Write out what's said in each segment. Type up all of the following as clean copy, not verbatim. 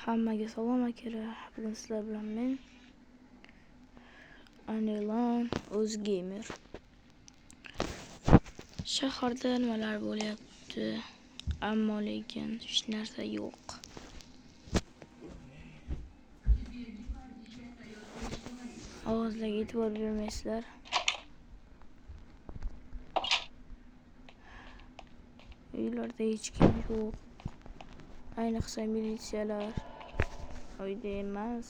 Hammaga salom akara. Bugun sizlar bilan men Anilon O'zgamer. Shaharda nimalar bo'lyapti? Ammo lekin hech narsa yo'q. Ovozlarga e'tibor bermaysizlar. Uylarda hech kim yo'q. Ayniqsa militsiyalar uyda emas.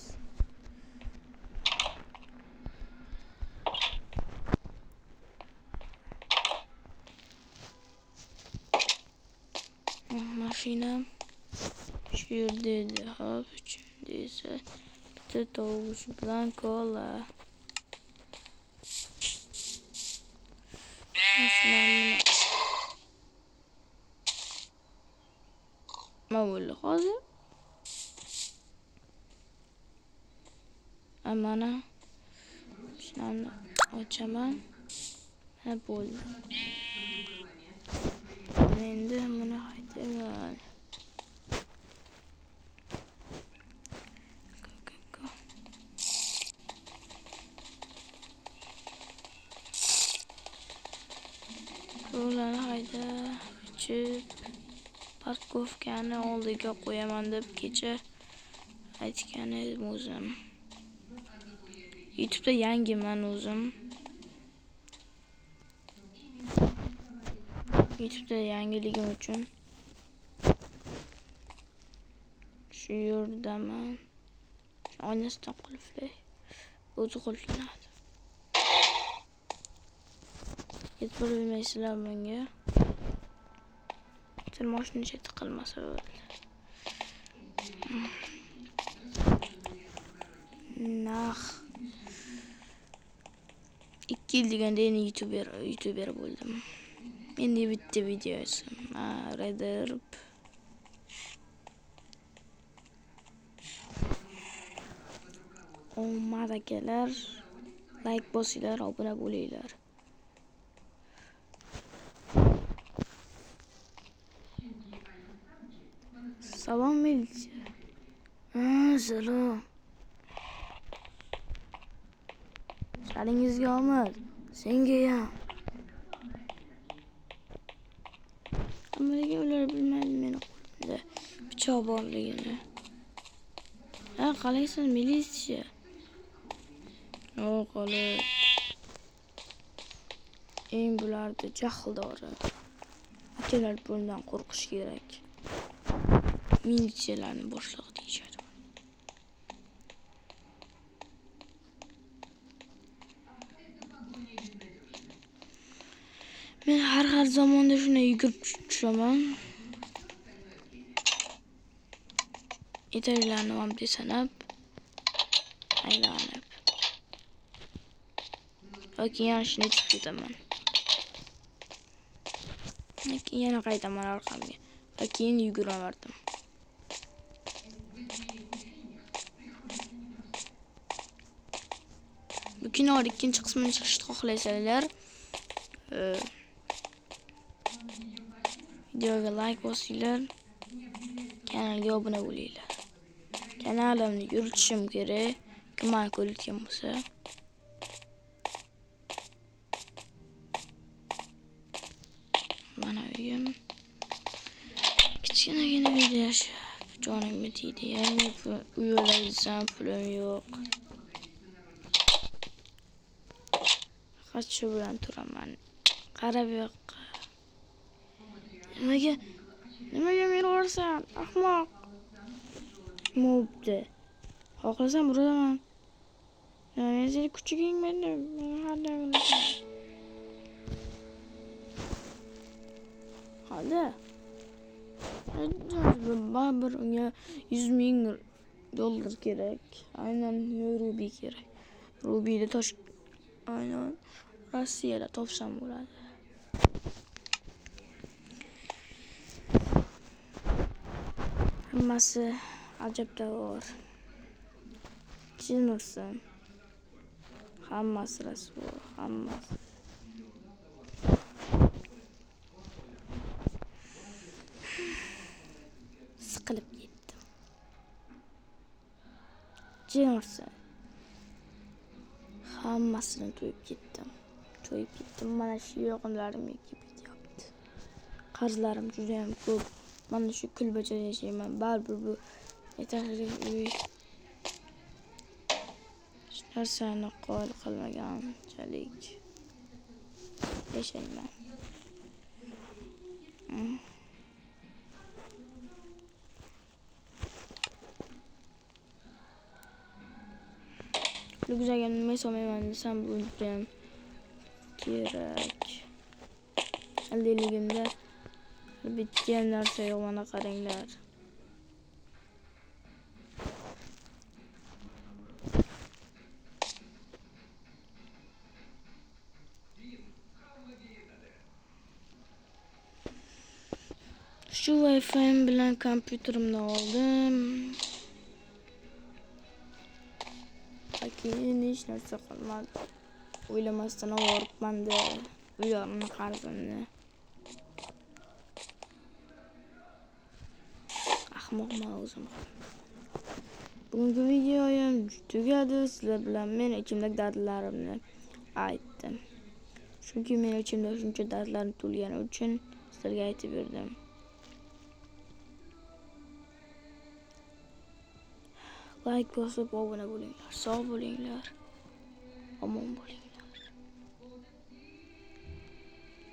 Mashina shu yerda edi. Hop, ichimda esa bitta tovush bilan kola. Mashinamni nima bo'ldi hozir? Mana mashinamni ochaman. Ha bo'ldi. Endi buni haydaman. Ularni hayda ichib parkovkani oldiga qo'yaman deb kecha aytgan edim o'zim. YouTube'da yangiman o'zim. YouTube'da yangiligim uchun shu yerdaman. Oynasidan qulflay. O'zi qulflanadi. E'tibor bermaysizlar bunga. Mashina chetda qilmasa bo'ldi. Nah. 2 yil deganda endi YouTuber bo'ldim. Endi bitta video yo'sam, Redirb. Omad akalar, like bosinglar, obuna bo'linglar. Salom militsiya. Salom. Shalingizga omad. Senga ham. Nimaga ular bilmaydi meni qo'limda pichoq borligini. Qalaysiz militsiya? Qalay. Eng bularni jahldori. Akalar bundan qo'rqish kerak. Militsiyalarni boshlig'i deyishadi. Men har zamonda shunday yugurib tushaman. Etarlarni ham desanab, aylanib. Yoki yana shuni yetib ketaman. Yoki yana qaytaman orqamga. Keyin yuguraverdim. Bu kinoning ikkinchi qismini chiqishni xohlaysanlar, videoga like bosinglar, kanalga obuna bo'linglar. Kanalimni yuritishim kerak. Kim ko'rayotgan bo'lsa, mana uyim. Kichkinagina video jonimga tegdi. Yangi uy olasam pulim yo'q. Shu bilan turaman. Qarab yo'q. Nimaga meni ursan? Ahmoq. Mobda. Xohlasam uraman. Men seni kuchuging meni hadda. Hadi. Baribir unga 100 ming dollar kerak. Aynan rubi kerak. Rubida tosh. Aynan Rossiyada topsam bo'ladi. Hammasi ajabtovor. Tushunursan. Hammasi rasvo, hammasi. Siqilib ketdim. narsa. Hammasini to'yib ketdim. Mana shu yog'inlarim yetib ketyapti. Qarzlarim juda ham ko'p. Mana shu kulbacha yashayman. Baribir bu yetarli uy. Hech narsani qo'l qilmaganchalik yashayman. Güzel nima so'mayman desam bu ham kerak. Aldiligimda bitta narsa yo'q, mana qaranglar. Shu Wi-Fi bilan kompyuterimni oldim. Keyin hech narsa qilmadim. O'ylamasdan olibman-da ularni qarzimni. Ahmoqman o'zim. Bugungi videoyim tugadi. Sizlar bilan men ichimdagi dardlarimni aytdim. Chunki men ichimda shuncha dardlarni to'lgani uchun sizlarga aytib berdim. Like bosib obuna bo'linglar. Sog' bo'linglar. Omon bo'linglar.